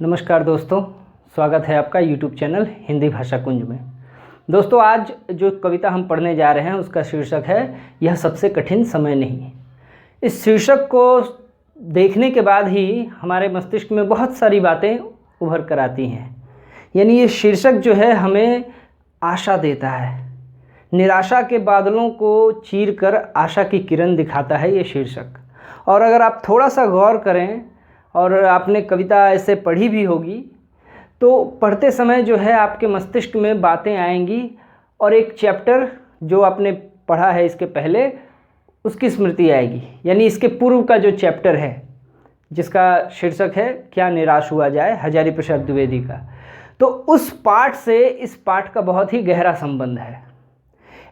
नमस्कार दोस्तों, स्वागत है आपका YouTube चैनल हिंदी भाषा कुंज में। दोस्तों, आज जो कविता हम पढ़ने जा रहे हैं उसका शीर्षक है यह सबसे कठिन समय नहीं। इस शीर्षक को देखने के बाद ही हमारे मस्तिष्क में बहुत सारी बातें उभर कर आती हैं। यानी ये शीर्षक जो है हमें आशा देता है, निराशा के बादलों को चीर कर आशा की किरण दिखाता है ये शीर्षक। और अगर आप थोड़ा सा गौर करें और आपने कविता ऐसे पढ़ी भी होगी तो पढ़ते समय जो है आपके मस्तिष्क में बातें आएंगी और एक चैप्टर जो आपने पढ़ा है इसके पहले उसकी स्मृति आएगी। यानी इसके पूर्व का जो चैप्टर है जिसका शीर्षक है क्या निराश हुआ जाए, हजारी प्रसाद द्विवेदी का, तो उस पाठ से इस पाठ का बहुत ही गहरा संबंध है।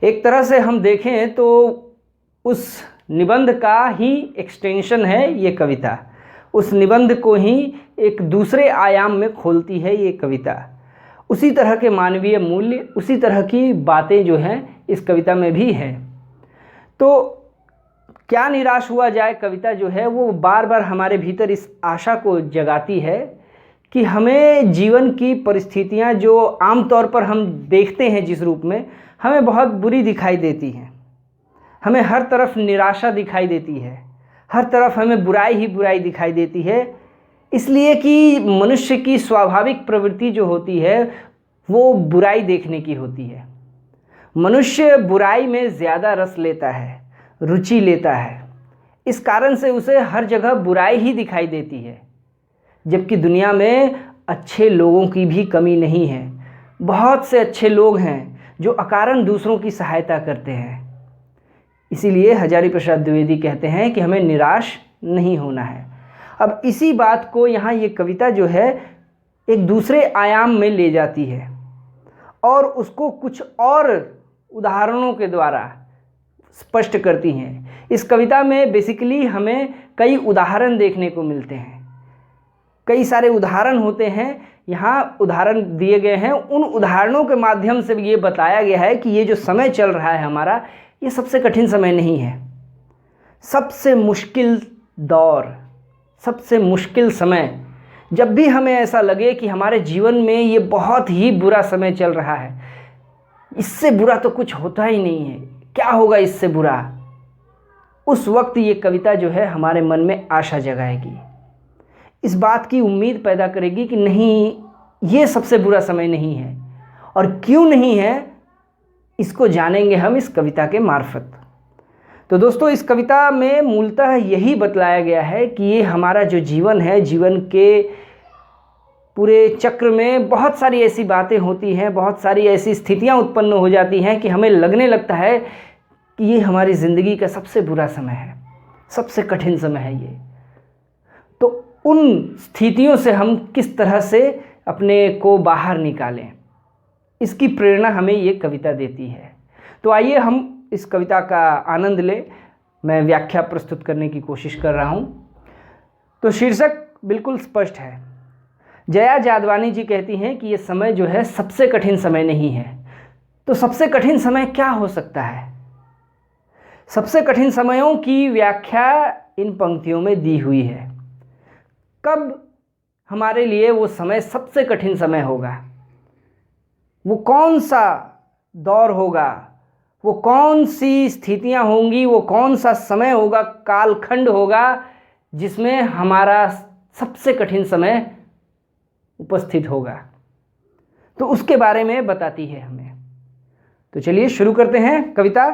एक तरह से हम देखें तो उस निबंध का ही एक्सटेंशन है ये कविता, उस निबंध को ही एक दूसरे आयाम में खोलती है ये कविता। उसी तरह के मानवीय मूल्य, उसी तरह की बातें जो हैं इस कविता में भी हैं। तो क्या निराश हुआ जाए कविता जो है वो बार बार हमारे भीतर इस आशा को जगाती है कि हमें जीवन की परिस्थितियां जो आमतौर पर हम देखते हैं जिस रूप में, हमें बहुत बुरी दिखाई देती हैं। हमें हर तरफ निराशा दिखाई देती है, हर तरफ हमें बुराई ही बुराई दिखाई देती है, इसलिए कि मनुष्य की स्वाभाविक प्रवृत्ति जो होती है वो बुराई देखने की होती है। मनुष्य बुराई में ज़्यादा रस लेता है, रुचि लेता है, इस कारण से उसे हर जगह बुराई ही दिखाई देती है। जबकि दुनिया में अच्छे लोगों की भी कमी नहीं है। बहुत से अच्छे लोग हैं जो अकारण दूसरों की सहायता करते हैं। इसीलिए हजारी प्रसाद द्विवेदी कहते हैं कि हमें निराश नहीं होना है। अब इसी बात को यहाँ ये कविता जो है एक दूसरे आयाम में ले जाती है और उसको कुछ और उदाहरणों के द्वारा स्पष्ट करती हैं। इस कविता में बेसिकली हमें कई उदाहरण देखने को मिलते हैं, कई सारे उदाहरण होते हैं। यहाँ उदाहरण दिए गए हैं, उन उदाहरणों के माध्यम से ये बताया गया है कि ये जो समय चल रहा है हमारा, ये सबसे कठिन समय नहीं है। सबसे मुश्किल दौर, सबसे मुश्किल समय, जब भी हमें ऐसा लगे कि हमारे जीवन में ये बहुत ही बुरा समय चल रहा है, इससे बुरा तो कुछ होता ही नहीं है, क्या होगा इससे बुरा, उस वक्त ये कविता जो है हमारे मन में आशा जगाएगी, इस बात की उम्मीद पैदा करेगी कि नहीं, ये सबसे बुरा समय नहीं है। और क्यों नहीं है इसको जानेंगे हम इस कविता के मार्फत। तो दोस्तों, इस कविता में मूलतः यही बतलाया गया है कि ये हमारा जो जीवन है, जीवन के पूरे चक्र में बहुत सारी ऐसी बातें होती हैं, बहुत सारी ऐसी स्थितियां उत्पन्न हो जाती हैं कि हमें लगने लगता है कि ये हमारी ज़िंदगी का सबसे बुरा समय है, सबसे कठिन समय है ये। तो उन स्थितियों से हम किस तरह से अपने को बाहर निकालें, इसकी प्रेरणा हमें ये कविता देती है। तो आइए हम इस कविता का आनंद लें। मैं व्याख्या प्रस्तुत करने की कोशिश कर रहा हूँ। तो शीर्षक बिल्कुल स्पष्ट है। जया जादवानी जी कहती हैं कि ये समय जो है सबसे कठिन समय नहीं है। तो सबसे कठिन समय क्या हो सकता है? सबसे कठिन समयों की व्याख्या इन पंक्तियों में दी हुई है। कब हमारे लिए वो समय सबसे कठिन समय होगा, वो कौन सा दौर होगा, वो कौन सी स्थितियां होंगी, वो कौन सा समय होगा, कालखंड होगा जिसमें हमारा सबसे कठिन समय उपस्थित होगा, तो उसके बारे में बताती है हमें। तो चलिए शुरू करते हैं कविता।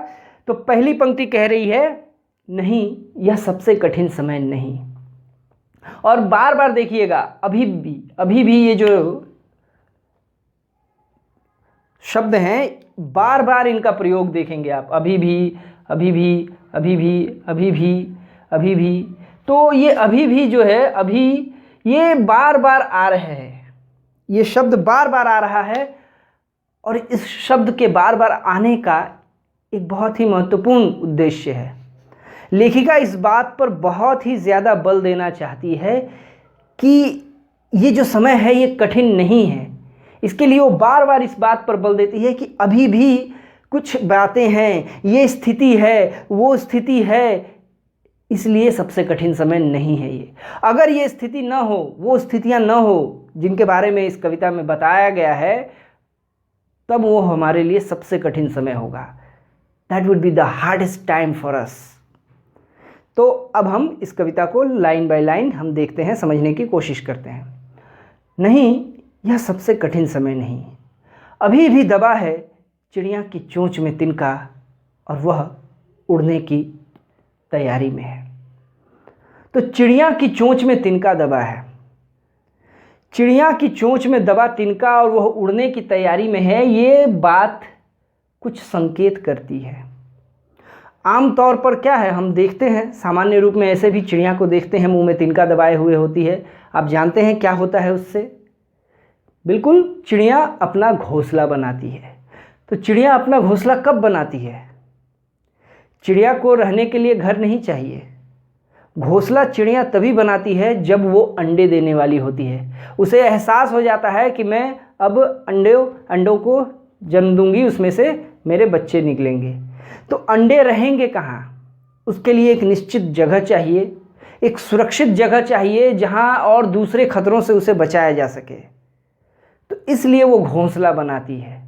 तो पहली पंक्ति कह रही है, नहीं, यह सबसे कठिन समय नहीं। और बार बार देखिएगा, अभी भी ये जो शब्द हैं बार बार इनका प्रयोग देखेंगे आप, अभी भी, अभी भी, अभी भी, अभी भी, अभी भी। तो ये अभी भी जो है, अभी ये बार बार आ रहे हैं, ये शब्द बार बार आ रहा है। और इस शब्द के बार बार आने का एक बहुत ही महत्वपूर्ण उद्देश्य है। लेखिका इस बात पर बहुत ही ज़्यादा बल देना चाहती है कि ये जो समय है ये कठिन नहीं है। इसके लिए वो बार बार इस बात पर बल देती है कि अभी भी कुछ बातें हैं, ये स्थिति है, वो स्थिति है, इसलिए सबसे कठिन समय नहीं है ये। अगर ये स्थिति न हो, वो स्थितियां न हो जिनके बारे में इस कविता में बताया गया है, तब वो हमारे लिए सबसे कठिन समय होगा। That would be the hardest time for us. तो अब हम इस कविता को लाइन बाय लाइन हम देखते हैं, समझने की कोशिश करते हैं। नहीं, यह सबसे कठिन समय नहीं, अभी भी दबा है चिड़िया की चोंच में तिनका, और वह उड़ने की तैयारी में है। तो चिड़िया की चोंच में तिनका दबा है, चिड़िया की चोंच में दबा तिनका और वह उड़ने की तैयारी में है। ये बात कुछ संकेत करती है। आमतौर पर क्या है, हम देखते हैं सामान्य रूप में ऐसे भी चिड़िया को देखते हैं मुंह में तिनका दबाए हुए होती है। आप जानते हैं क्या होता है उससे? बिल्कुल, चिड़िया अपना घोंसला बनाती है। तो चिड़िया अपना घोंसला कब बनाती है? चिड़िया को रहने के लिए घर नहीं चाहिए। घोंसला चिड़िया तभी बनाती है जब वो अंडे देने वाली होती है। उसे एहसास हो जाता है कि मैं अब अंडों को जन्म दूंगी, उसमें से मेरे बच्चे निकलेंगे। तो अंडे रहेंगे कहाँ? उसके लिए एक निश्चित जगह चाहिए, एक सुरक्षित जगह चाहिए जहाँ और दूसरे खतरों से उसे बचाया जा सके। तो इसलिए वो घोंसला बनाती है।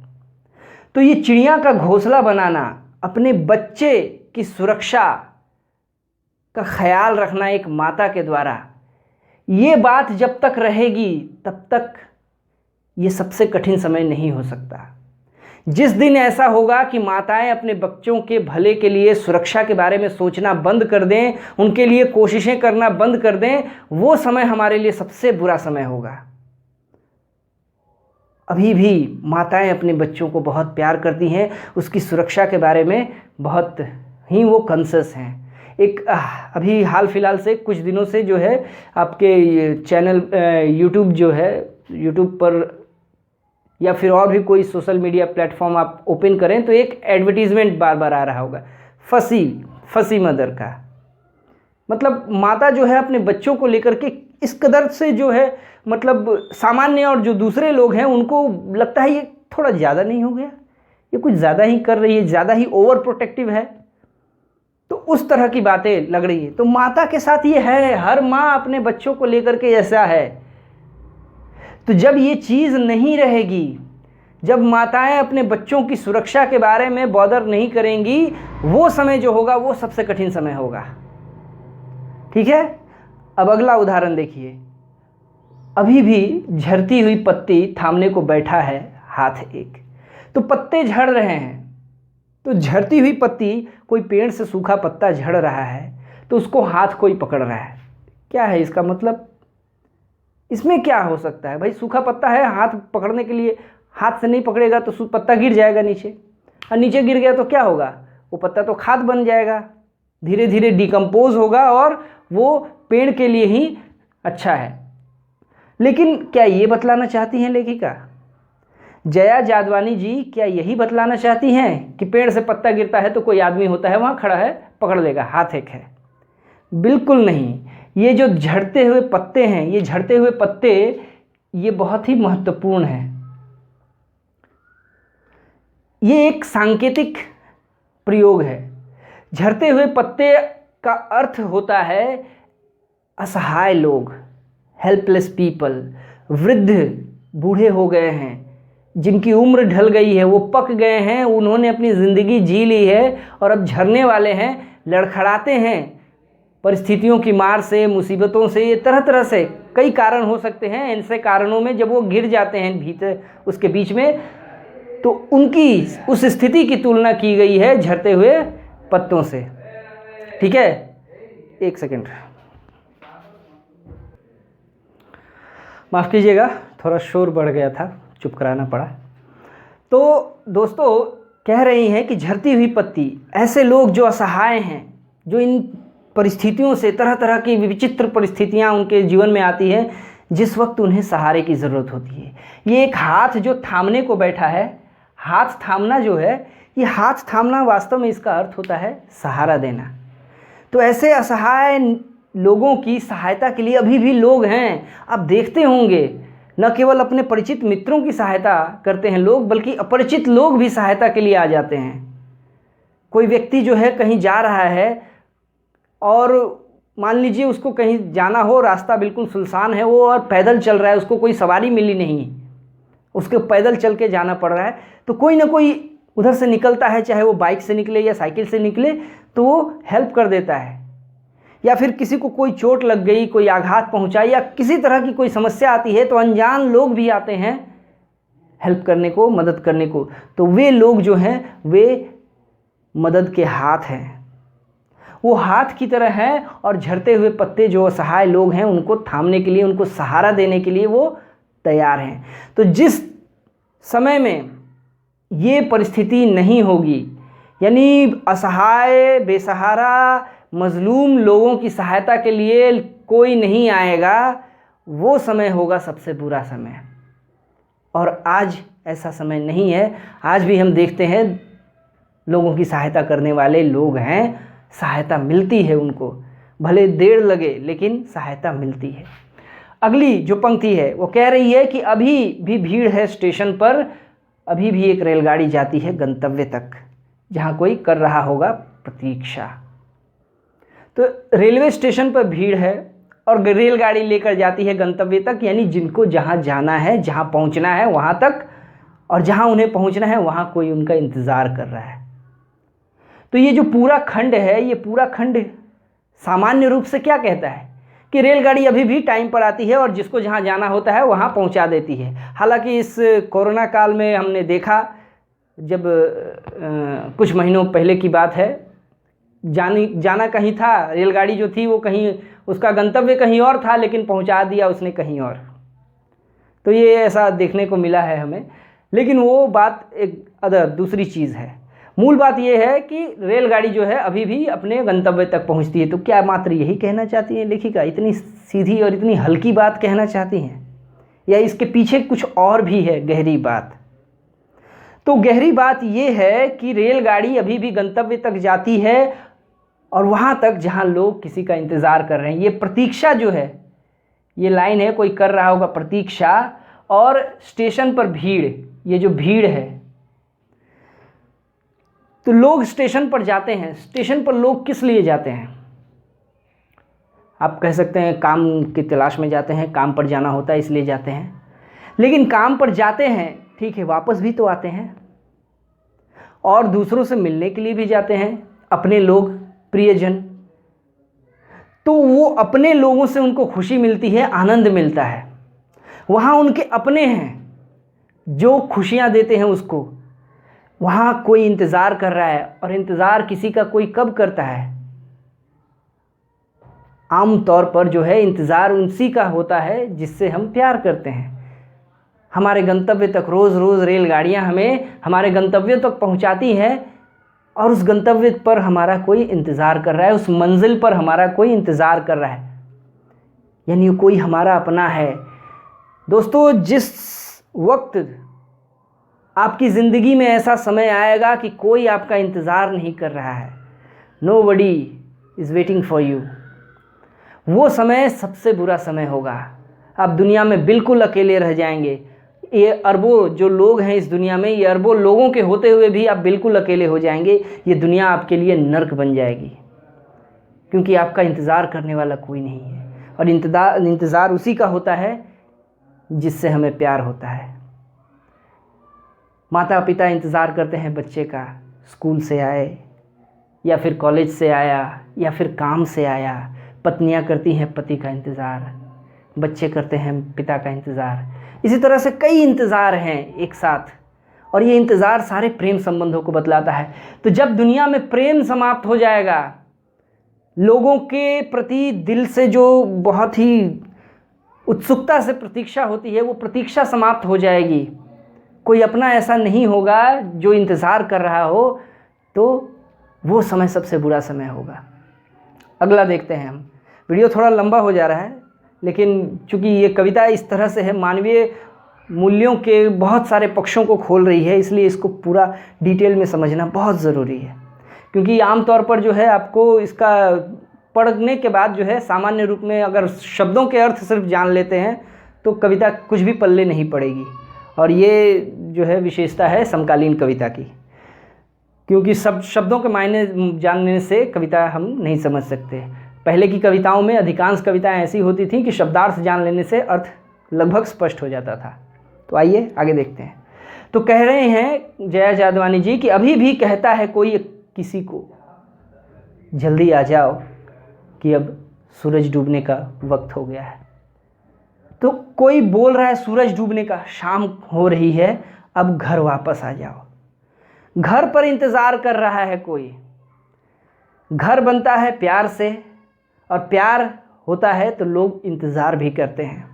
तो ये चिड़िया का घोंसला बनाना, अपने बच्चे की सुरक्षा का ख्याल रखना एक माता के द्वारा, ये बात जब तक रहेगी तब तक ये सबसे कठिन समय नहीं हो सकता। जिस दिन ऐसा होगा कि माताएं अपने बच्चों के भले के लिए, सुरक्षा के बारे में सोचना बंद कर दें, उनके लिए कोशिशें करना बंद कर दें, वो समय हमारे लिए सबसे बुरा समय होगा। अभी भी माताएं अपने बच्चों को बहुत प्यार करती हैं, उसकी सुरक्षा के बारे में बहुत ही वो कॉन्शियस हैं। एक अभी हाल फिलहाल से कुछ दिनों से जो है आपके चैनल यूट्यूब जो है, यूट्यूब पर या फिर और भी कोई सोशल मीडिया प्लेटफॉर्म आप ओपन करें तो एक एडवर्टीज़मेंट बार बार आ रहा होगा फसी मदर का। मतलब माता जो है अपने बच्चों को लेकर के इस कदर से जो है, मतलब सामान्य और जो दूसरे लोग हैं उनको लगता है ये थोड़ा ज़्यादा नहीं हो गया, ये कुछ ज़्यादा ही कर रही है, ज़्यादा ही ओवर प्रोटेक्टिव है। तो उस तरह की बातें लग रही है। तो माता के साथ ये है, हर माँ अपने बच्चों को लेकर के ऐसा है। तो जब ये चीज़ नहीं रहेगी, जब माताएं अपने बच्चों की सुरक्षा के बारे में बॉदर नहीं करेंगी, वो समय जो होगा वो सबसे कठिन समय होगा। ठीक है, अब अगला उदाहरण देखिए। अभी भी झड़ती हुई पत्ती थामने को बैठा है हाथ एक। तो पत्ते झड़ रहे हैं, तो झड़ती हुई पत्ती, कोई पेड़ से सूखा पत्ता झड़ रहा है तो उसको हाथ कोई पकड़ रहा है। क्या है इसका मतलब? इसमें क्या हो सकता है भाई? सूखा पत्ता है, हाथ पकड़ने के लिए हाथ से नहीं पकड़ेगा तो पत्ता गिर जाएगा नीचे, और नीचे गिर गया तो क्या होगा? वो पत्ता तो खाद बन जाएगा, धीरे धीरे डिकम्पोज होगा और वो पेड़ के लिए ही अच्छा है। लेकिन क्या ये बतलाना चाहती हैं लेखिका जया जादवानी जी? क्या यही बतलाना चाहती हैं कि पेड़ से पत्ता गिरता है तो कोई आदमी होता है वहाँ खड़ा है, पकड़ लेगा, हाथ एक है? बिल्कुल नहीं। ये जो झड़ते हुए पत्ते हैं, ये झड़ते हुए पत्ते, ये बहुत ही महत्वपूर्ण है। ये एक सांकेतिक प्रयोग है। झड़ते हुए पत्ते का अर्थ होता है असहाय लोग, हेल्पलेस पीपल, वृद्ध, बूढ़े हो गए हैं, जिनकी उम्र ढल गई है, वो पक गए हैं, उन्होंने अपनी ज़िंदगी जी ली है और अब झरने वाले हैं, लड़खड़ाते हैं परिस्थितियों की मार से, मुसीबतों से। ये तरह तरह से कई कारण हो सकते हैं। ऐसे कारणों में जब वो गिर जाते हैं भीतर उसके बीच में, तो उनकी उस स्थिति की तुलना की गई है झड़ते हुए पत्तों से। ठीक है, एक सेकंड, माफ़ कीजिएगा, थोड़ा शोर बढ़ गया था, चुप कराना पड़ा। तो दोस्तों कह रही हैं कि झड़ती हुई पत्ती, ऐसे लोग जो असहाय हैं, जो इन परिस्थितियों से, तरह तरह की विचित्र परिस्थितियां उनके जीवन में आती हैं, जिस वक्त उन्हें सहारे की ज़रूरत होती है। ये एक हाथ जो थामने को बैठा है, हाथ थामना जो है, ये हाथ थामना वास्तव में इसका अर्थ होता है सहारा देना। तो ऐसे असहाय लोगों की सहायता के लिए अभी भी लोग हैं। आप देखते होंगे न केवल अपने परिचित मित्रों की सहायता करते हैं लोग, बल्कि अपरिचित लोग भी सहायता के लिए आ जाते हैं। कोई व्यक्ति जो है कहीं जा रहा है, और मान लीजिए उसको कहीं जाना हो, रास्ता बिल्कुल सुनसान है वो और पैदल चल रहा है, उसको कोई सवारी मिली नहीं, उसको पैदल चल के जाना पड़ रहा है, तो कोई ना कोई उधर से निकलता है, चाहे वो बाइक से निकले या साइकिल से निकले, तो वो हेल्प कर देता है। या फिर किसी को कोई चोट लग गई, कोई आघात पहुंचा या किसी तरह की कोई समस्या आती है, तो अनजान लोग भी आते हैं हेल्प करने को, मदद करने को। तो वे लोग जो हैं वे मदद के हाथ हैं, वो हाथ की तरह हैं और झड़ते हुए पत्ते जो असहाय लोग हैं उनको थामने के लिए, उनको सहारा देने के लिए वो तैयार हैं। तो जिस समय में ये परिस्थिति नहीं होगी, यानी असहाय, बेसहारा, मजलूम लोगों की सहायता के लिए कोई नहीं आएगा, वो समय होगा सबसे बुरा समय। और आज ऐसा समय नहीं है। आज भी हम देखते हैं लोगों की सहायता करने वाले लोग हैं, सहायता मिलती है उनको, भले देर लगे लेकिन सहायता मिलती है। अगली जो पंक्ति है वो कह रही है कि अभी भी भीड़ है स्टेशन पर, अभी भी एक रेलगाड़ी जाती है गंतव्य तक, जहाँ कोई कर रहा होगा प्रतीक्षा। तो रेलवे स्टेशन पर भीड़ है और रेलगाड़ी लेकर जाती है गंतव्य तक, यानी जिनको जहाँ जाना है, जहाँ पहुँचना है वहाँ तक, और जहाँ उन्हें पहुँचना है वहाँ कोई उनका इंतज़ार कर रहा है। तो ये जो पूरा खंड है, ये पूरा खंड सामान्य रूप से क्या कहता है कि रेलगाड़ी अभी भी टाइम पर आती है और जिसको जहाँ जाना होता है वहाँ पहुँचा देती है। हालांकि इस कोरोना काल में हमने देखा, जब कुछ महीनों पहले की बात है, जाना कहीं था, रेलगाड़ी जो थी वो कहीं, उसका गंतव्य कहीं और था लेकिन पहुँचा दिया उसने कहीं और। तो ये ऐसा देखने को मिला है हमें, लेकिन वो बात एक दूसरी चीज़ है। मूल बात ये है कि रेलगाड़ी जो है अभी भी अपने गंतव्य तक पहुंचती है। तो क्या मात्र यही कहना चाहती हैं लेखिका? इतनी सीधी और इतनी हल्की बात कहना चाहती हैं, या इसके पीछे कुछ और भी है गहरी बात? तो गहरी बात ये है कि रेलगाड़ी अभी भी गंतव्य तक जाती है और वहाँ तक जहाँ लोग किसी का इंतज़ार कर रहे हैं। ये प्रतीक्षा जो है, ये लाइन है, कोई कर रहा होगा प्रतीक्षा, और स्टेशन पर भीड़, ये जो भीड़ है, तो लोग स्टेशन पर जाते हैं। स्टेशन पर लोग किस लिए जाते हैं? आप कह सकते हैं काम की तलाश में जाते हैं, काम पर जाना होता है इसलिए जाते हैं। लेकिन काम पर जाते हैं, ठीक है, वापस भी तो आते हैं और दूसरों से मिलने के लिए भी जाते हैं, अपने लोग, प्रियजन। तो वो अपने लोगों से उनको खुशी मिलती है, आनंद मिलता है। वहाँ उनके अपने हैं जो खुशियाँ देते हैं उसको। वहाँ कोई इंतज़ार कर रहा है, और इंतज़ार किसी का कोई कब करता है? आम तौर पर जो है इंतज़ार उसी का होता है जिससे हम प्यार करते हैं। हमारे गंतव्य तक रोज़ रोज़ रेलगाड़ियाँ हमें हमारे गंतव्य तक पहुँचाती हैं, और उस गंतव्य पर हमारा कोई इंतज़ार कर रहा है, उस मंजिल पर हमारा कोई इंतज़ार कर रहा है, यानी कोई हमारा अपना है। दोस्तों, जिस वक्त आपकी ज़िंदगी में ऐसा समय आएगा कि कोई आपका इंतज़ार नहीं कर रहा है, nobody is waiting for you, वो समय सबसे बुरा समय होगा। आप दुनिया में बिल्कुल अकेले रह जाएंगे। ये अरबों जो लोग हैं इस दुनिया में, ये अरबों लोगों के होते हुए भी आप बिल्कुल अकेले हो जाएंगे। ये दुनिया आपके लिए नर्क बन जाएगी, क्योंकि आपका इंतज़ार करने वाला कोई नहीं है। और इंतज़ार उसी का होता है जिससे हमें प्यार होता है। माता पिता इंतज़ार करते हैं बच्चे का, स्कूल से आए या फिर कॉलेज से आया या फिर काम से आया। पत्नियां करती हैं पति का इंतज़ार, बच्चे करते हैं पिता का इंतज़ार। इसी तरह से कई इंतज़ार हैं एक साथ, और ये इंतज़ार सारे प्रेम संबंधों को बतलाता है। तो जब दुनिया में प्रेम समाप्त हो जाएगा, लोगों के प्रति दिल से जो बहुत ही उत्सुकता से प्रतीक्षा होती है, वो प्रतीक्षा समाप्त हो जाएगी। कोई अपना ऐसा नहीं होगा जो इंतज़ार कर रहा हो, तो वो समय सबसे बुरा समय होगा। अगला देखते हैं हम। वीडियो थोड़ा लंबा हो जा रहा है, लेकिन चूँकि ये कविता इस तरह से है, मानवीय मूल्यों के बहुत सारे पक्षों को खोल रही है, इसलिए इसको पूरा डिटेल में समझना बहुत ज़रूरी है। क्योंकि आमतौर पर जो है आपको इसका पढ़ने के बाद जो है सामान्य रूप में अगर शब्दों के अर्थ सिर्फ जान लेते हैं तो कविता कुछ भी पल्ले नहीं पड़ेगी। और ये जो है विशेषता है समकालीन कविता की। क्योंकि सब शब्दों के मायने जानने से कविता हम नहीं समझ सकते। पहले की कविताओं में अधिकांश कविताएं ऐसी होती थीं कि शब्दार्थ जान लेने से अर्थ लगभग स्पष्ट हो जाता था। तो आइए आगे देखते हैं। तो कह रहे हैं जया जादवानी जी कि अभी भी कहता है कोई किसी को, जल्दी आ जाओ कि अब सूरज डूबने का वक्त हो गया है। तो कोई बोल रहा है सूरज डूबने का, शाम हो रही है, अब घर वापस आ जाओ। घर पर इंतज़ार कर रहा है कोई। घर बनता है प्यार से, और प्यार होता है तो लोग इंतज़ार भी करते हैं।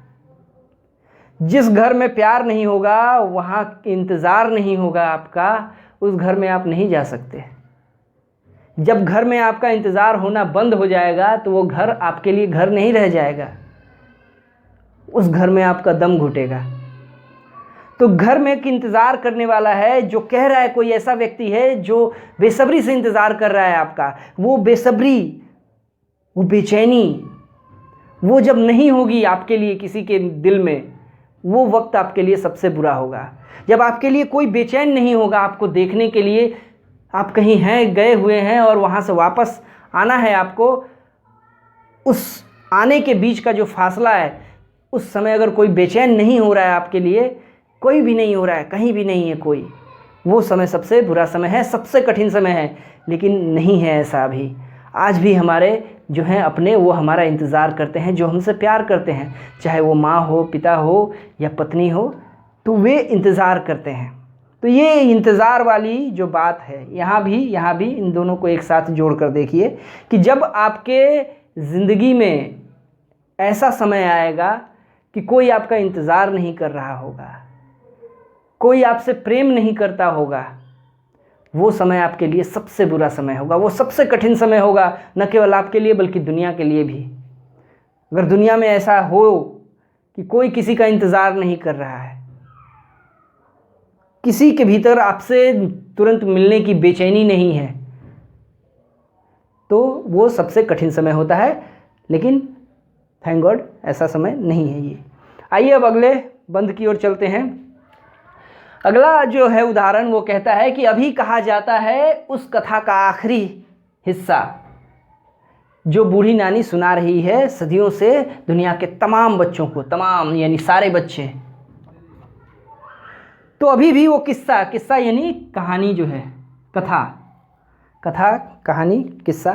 जिस घर में प्यार नहीं होगा, वहाँ इंतज़ार नहीं होगा आपका, उस घर में आप नहीं जा सकते। जब घर में आपका इंतज़ार होना बंद हो जाएगा तो वो घर आपके लिए घर नहीं रह जाएगा, उस घर में आपका दम घुटेगा। तो घर में एक इंतज़ार करने वाला है, जो कह रहा है, कोई ऐसा व्यक्ति है जो बेसब्री से इंतज़ार कर रहा है आपका। वो बेसब्री, वो बेचैनी, वो जब नहीं होगी आपके लिए किसी के दिल में, वो वक्त आपके लिए सबसे बुरा होगा। जब आपके लिए कोई बेचैन नहीं होगा आपको देखने के लिए, आप कहीं हैं, गए हुए हैं और वहाँ से वापस आना है आपको, उस आने के बीच का जो फासला है, उस समय अगर कोई बेचैन नहीं हो रहा है आपके लिए, कोई भी नहीं हो रहा है, कहीं भी नहीं है कोई, वो समय सबसे बुरा समय है, सबसे कठिन समय है। लेकिन नहीं है ऐसा अभी। आज भी हमारे जो हैं अपने, वो हमारा इंतज़ार करते हैं, जो हमसे प्यार करते हैं, चाहे वो माँ हो, पिता हो या पत्नी हो, तो वे इंतज़ार करते हैं। तो ये इंतज़ार वाली जो बात है, यहाँ भी इन दोनों को एक साथ जोड़ कर देखिए कि जब आपके ज़िंदगी में ऐसा समय आएगा कि कोई आपका इंतज़ार नहीं कर रहा होगा, कोई आपसे प्रेम नहीं करता होगा, वो समय आपके लिए सबसे बुरा समय होगा, वो सबसे कठिन समय होगा, न केवल आपके लिए बल्कि दुनिया के लिए भी। अगर दुनिया में ऐसा हो कि कोई किसी का इंतज़ार नहीं कर रहा है, किसी के भीतर आपसे तुरंत मिलने की बेचैनी नहीं है, तो वो सबसे कठिन समय होता है। लेकिन थैंक गॉड ऐसा समय नहीं है ये। आइए अब अगले बंद की ओर चलते हैं। अगला जो है उदाहरण, वो कहता है कि अभी कहा जाता है उस कथा का आखिरी हिस्सा जो बूढ़ी नानी सुना रही है सदियों से दुनिया के तमाम बच्चों को, तमाम यानी सारे बच्चे। तो अभी भी वो किस्सा यानी कहानी जो है, कथा कहानी किस्सा,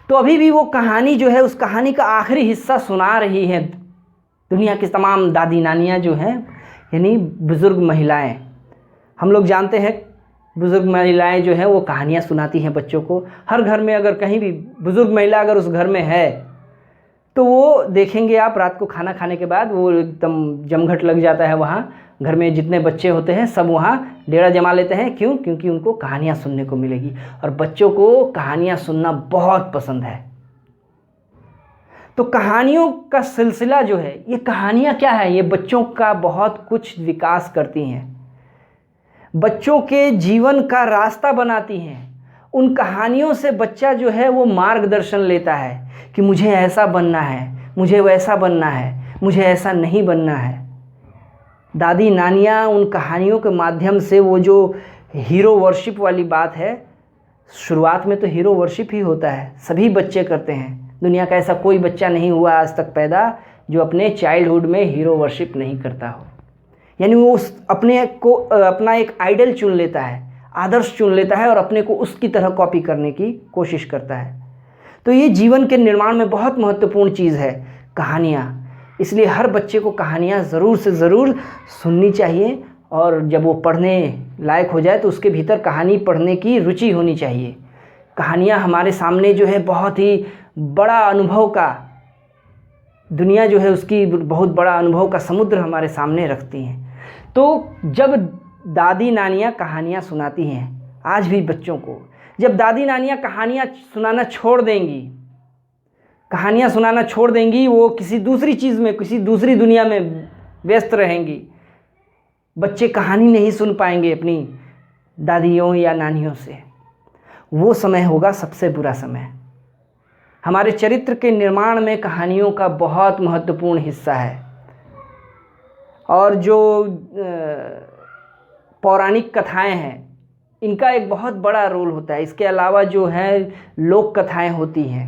तो अभी भी वो कहानी जो है, उस कहानी का आखिरी हिस्सा सुना रही है दुनिया की तमाम दादी नानियाँ जो हैं, यानी बुज़ुर्ग महिलाएं। हम लोग जानते हैं बुज़ुर्ग महिलाएं जो हैं वो कहानियाँ सुनाती हैं बच्चों को। हर घर में अगर कहीं भी बुज़ुर्ग महिला अगर उस घर में है तो वो देखेंगे आप, रात को खाना खाने के बाद वो एकदम जमघट लग जाता है वहाँ। घर में जितने बच्चे होते हैं सब वहाँ डेरा जमा लेते हैं। क्यों? क्योंकि उनको कहानियाँ सुनने को मिलेगी, और बच्चों को कहानियाँ सुनना बहुत पसंद है। तो कहानियों का सिलसिला जो है, ये कहानियाँ क्या है, ये बच्चों का बहुत कुछ विकास करती हैं, बच्चों के जीवन का रास्ता बनाती हैं। उन कहानियों से बच्चा जो है वो मार्गदर्शन लेता है कि मुझे ऐसा बनना है, मुझे वैसा बनना है, मुझे ऐसा नहीं बनना है। दादी नानियाँ उन कहानियों के माध्यम से, वो जो हीरो वर्शिप वाली बात है, शुरुआत में तो हीरो वर्शिप ही होता है, सभी बच्चे करते हैं। दुनिया का ऐसा कोई बच्चा नहीं हुआ आज तक पैदा जो अपने चाइल्डहुड में हीरो वर्शिप नहीं करता हो। यानी वो उस अपने को अपना एक आइडल चुन लेता है, आदर्श चुन लेता है और अपने को उसकी तरह कॉपी करने की कोशिश करता है। तो ये जीवन के निर्माण में बहुत महत्वपूर्ण चीज़ है कहानियाँ। इसलिए हर बच्चे को कहानियाँ ज़रूर से ज़रूर सुननी चाहिए, और जब वो पढ़ने लायक हो जाए तो उसके भीतर कहानी पढ़ने की रुचि होनी चाहिए। कहानियाँ हमारे सामने जो है बहुत ही बड़ा अनुभव का, दुनिया जो है उसकी बहुत बड़ा अनुभव का समुद्र हमारे सामने रखती हैं। तो जब दादी नानियाँ कहानियाँ सुनाती हैं आज भी बच्चों को, जब दादी नानियाँ कहानियाँ सुनाना छोड़ देंगी, कहानियाँ सुनाना छोड़ देंगी, वो किसी दूसरी चीज़ में, किसी दूसरी दुनिया में व्यस्त रहेंगी, बच्चे कहानी नहीं सुन पाएंगे अपनी दादियों या नानियों से। वो समय होगा सबसे बुरा समय। हमारे चरित्र के निर्माण में कहानियों का बहुत महत्वपूर्ण हिस्सा है। और जो पौराणिक कथाएं हैं, इनका एक बहुत बड़ा रोल होता है। इसके अलावा जो है लोक कथाएं होती हैं,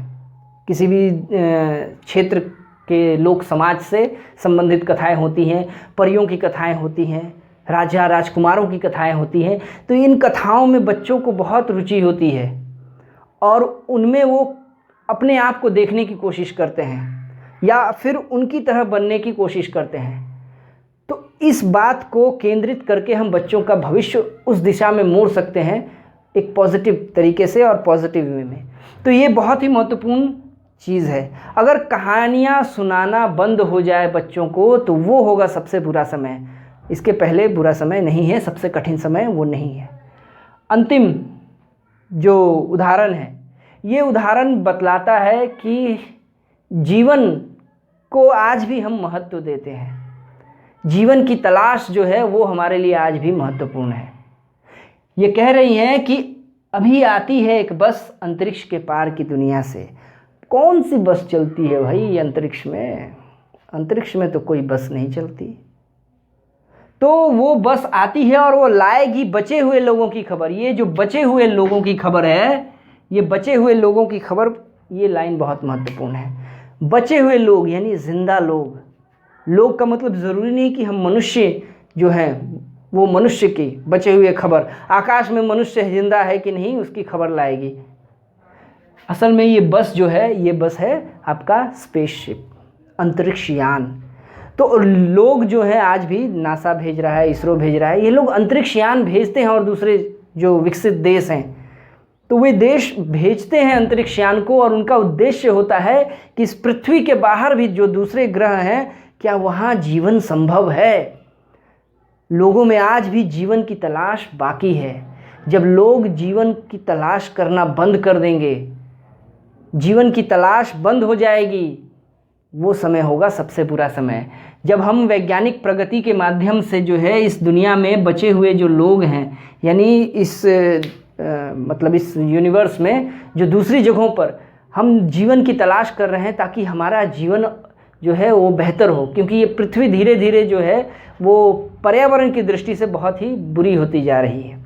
किसी भी क्षेत्र के लोक समाज से संबंधित कथाएं होती हैं, परियों की कथाएं होती हैं, राजा राजकुमारों की कथाएं होती हैं। तो इन कथाओं में बच्चों को बहुत रुचि होती है और उनमें वो अपने आप को देखने की कोशिश करते हैं या फिर उनकी तरह बनने की कोशिश करते हैं। तो इस बात को केंद्रित करके हम बच्चों का भविष्य उस दिशा में मोड़ सकते हैं एक पॉजिटिव तरीके से और पॉजिटिव वे में। तो ये बहुत ही महत्वपूर्ण चीज़ है। अगर कहानियाँ सुनाना बंद हो जाए बच्चों को तो वो होगा सबसे बुरा समय। इसके पहले बुरा समय नहीं है, सबसे कठिन समय वो नहीं है। अंतिम जो उदाहरण है, ये उदाहरण बतलाता है कि जीवन को आज भी हम महत्व देते हैं। जीवन की तलाश जो है वो हमारे लिए आज भी महत्वपूर्ण है। ये कह रही हैं कि अभी आती है एक बस अंतरिक्ष के पार की दुनिया से। कौन सी बस चलती है भाई अंतरिक्ष में? अंतरिक्ष में तो कोई बस नहीं चलती। तो वो बस आती है और वो लाएगी बचे हुए लोगों की खबर। ये जो बचे हुए लोगों की खबर है, ये बचे हुए लोगों की खबर, ये लाइन बहुत महत्वपूर्ण है। बचे हुए लोग यानी जिंदा लोग। लोग का मतलब ज़रूरी नहीं कि हम मनुष्य जो हैं वो मनुष्य की बचे हुए खबर, आकाश में मनुष्य जिंदा है कि नहीं उसकी खबर लाएगी। असल में ये बस जो है, ये बस है आपका स्पेसशिप, अंतरिक्ष यान। तो लोग जो है आज भी नासा भेज रहा है, इसरो भेज रहा है, ये लोग अंतरिक्ष यान भेजते हैं। और दूसरे जो विकसित देश हैं तो वे देश भेजते हैं अंतरिक्ष यान को, और उनका उद्देश्य होता है कि इस पृथ्वी के बाहर भी जो दूसरे ग्रह हैं, क्या वहाँ जीवन संभव है? लोगों में आज भी जीवन की तलाश बाकी है। जब लोग जीवन की तलाश करना बंद कर देंगे, जीवन की तलाश बंद हो जाएगी, वो समय होगा सबसे बुरा समय। जब हम वैज्ञानिक प्रगति के माध्यम से जो है इस दुनिया में बचे हुए जो लोग हैं, यानी इस मतलब इस यूनिवर्स में जो दूसरी जगहों पर हम जीवन की तलाश कर रहे हैं ताकि हमारा जीवन जो है वो बेहतर हो, क्योंकि ये पृथ्वी धीरे धीरे जो है वो पर्यावरण की दृष्टि से बहुत ही बुरी होती जा रही है।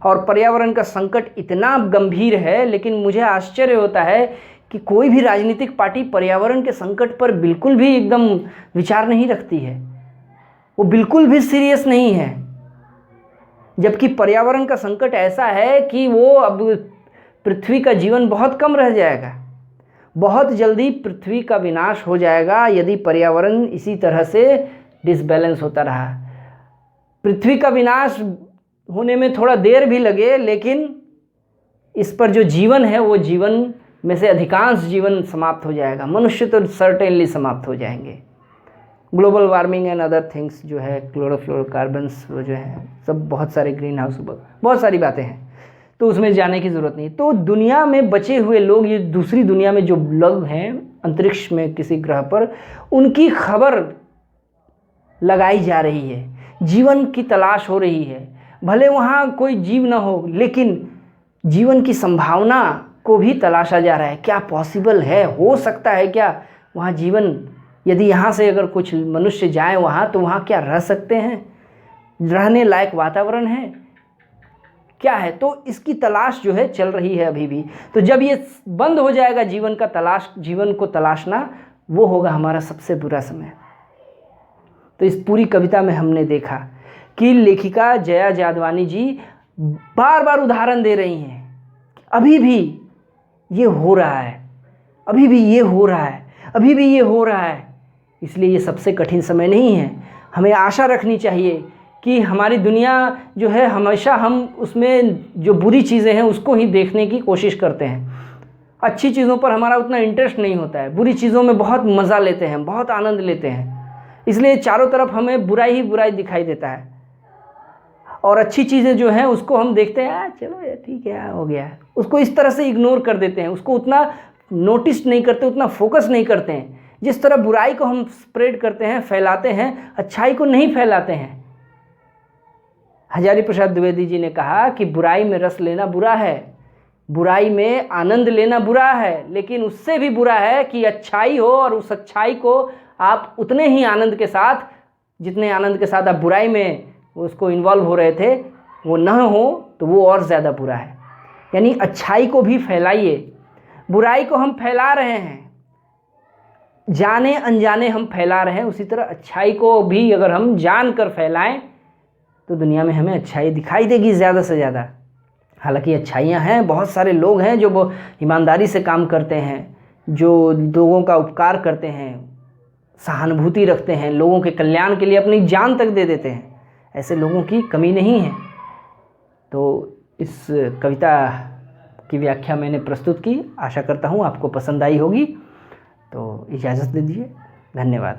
और पर्यावरण का संकट इतना गंभीर है, लेकिन मुझे आश्चर्य होता है कि कोई भी राजनीतिक पार्टी पर्यावरण के संकट पर बिल्कुल भी एकदम विचार नहीं रखती है, वो बिल्कुल भी सीरियस नहीं है। जबकि पर्यावरण का संकट ऐसा है कि वो अब पृथ्वी का जीवन बहुत कम रह जाएगा, बहुत जल्दी पृथ्वी का विनाश हो जाएगा यदि पर्यावरण इसी तरह से डिसबैलेंस होता रहा। पृथ्वी का विनाश होने में थोड़ा देर भी लगे, लेकिन इस पर जो जीवन है वो जीवन में से अधिकांश जीवन समाप्त हो जाएगा। मनुष्य तो सर्टेनली समाप्त हो जाएंगे। Global warming and other things जो है, क्लोरोफ्लोरोकार्बन्स वो जो है सब, बहुत सारे ग्रीन हाउस, बहुत सारी बातें हैं, तो उसमें जाने की ज़रूरत नहीं। तो दुनिया में बचे हुए लोग, ये दूसरी दुनिया में जो लोग हैं अंतरिक्ष में किसी ग्रह पर, उनकी खबर लगाई जा रही है, जीवन की तलाश हो रही है। भले वहाँ कोई जीव ना हो, लेकिन जीवन की संभावना को भी तलाशा जा रहा है। क्या पॉसिबल है, हो सकता है क्या वहाँ जीवन? यदि यहाँ से अगर कुछ मनुष्य जाएं वहाँ, तो वहाँ क्या रह सकते हैं? रहने लायक वातावरण है क्या है? तो इसकी तलाश जो है चल रही है अभी भी। तो जब ये बंद हो जाएगा जीवन का तलाश, जीवन को तलाशना, वो होगा हमारा सबसे बुरा समय। तो इस पूरी कविता में हमने देखा कि लेखिका जया जादवानी जी बार बार उदाहरण दे रही हैं, अभी भी ये हो रहा है, अभी भी ये हो रहा है, अभी भी ये हो रहा है। इसलिए ये सबसे कठिन समय नहीं है। हमें आशा रखनी चाहिए कि हमारी दुनिया जो है, हमेशा हम उसमें जो बुरी चीज़ें हैं उसको ही देखने की कोशिश करते हैं। अच्छी चीज़ों पर हमारा उतना इंटरेस्ट नहीं होता है, बुरी चीज़ों में बहुत मज़ा लेते हैं, बहुत आनंद लेते हैं। इसलिए चारों तरफ हमें बुराई ही बुराई दिखाई देता है, और अच्छी चीज़ें जो हैं उसको हम देखते हैं, चलो ये ठीक है, हो गया, उसको इस तरह से इग्नोर कर देते हैं, उसको उतना नोटिस नहीं करते, उतना फोकस नहीं करते हैं। जिस तरह बुराई को हम स्प्रेड करते हैं, फैलाते हैं, अच्छाई को नहीं फैलाते हैं। हजारी प्रसाद द्विवेदी जी ने कहा कि बुराई में रस लेना बुरा है, बुराई में आनंद लेना बुरा है, लेकिन उससे भी बुरा है कि अच्छाई हो और उस अच्छाई को आप उतने ही आनंद के साथ, जितने आनंद के साथ आप बुराई में उसको इन्वॉल्व हो रहे थे, वो न हो तो वो और ज़्यादा बुरा है। यानी अच्छाई को भी फैलाइए, बुराई को हम फैला रहे हैं, जाने अनजाने हम फैला रहे हैं, उसी तरह अच्छाई को भी अगर हम जान कर फैलाएं तो दुनिया में हमें अच्छाई दिखाई देगी ज़्यादा से ज़्यादा। हालांकि अच्छाइयाँ हैं, बहुत सारे लोग हैं जो ईमानदारी से काम करते हैं, जो लोगों का उपकार करते हैं, सहानुभूति रखते हैं, लोगों के कल्याण के लिए अपनी जान तक दे देते हैं। ऐसे लोगों की कमी नहीं है। तो इस कविता की व्याख्या मैंने प्रस्तुत की, आशा करता हूँ आपको पसंद आई होगी। तो इजाज़त दे दीजिए, धन्यवाद।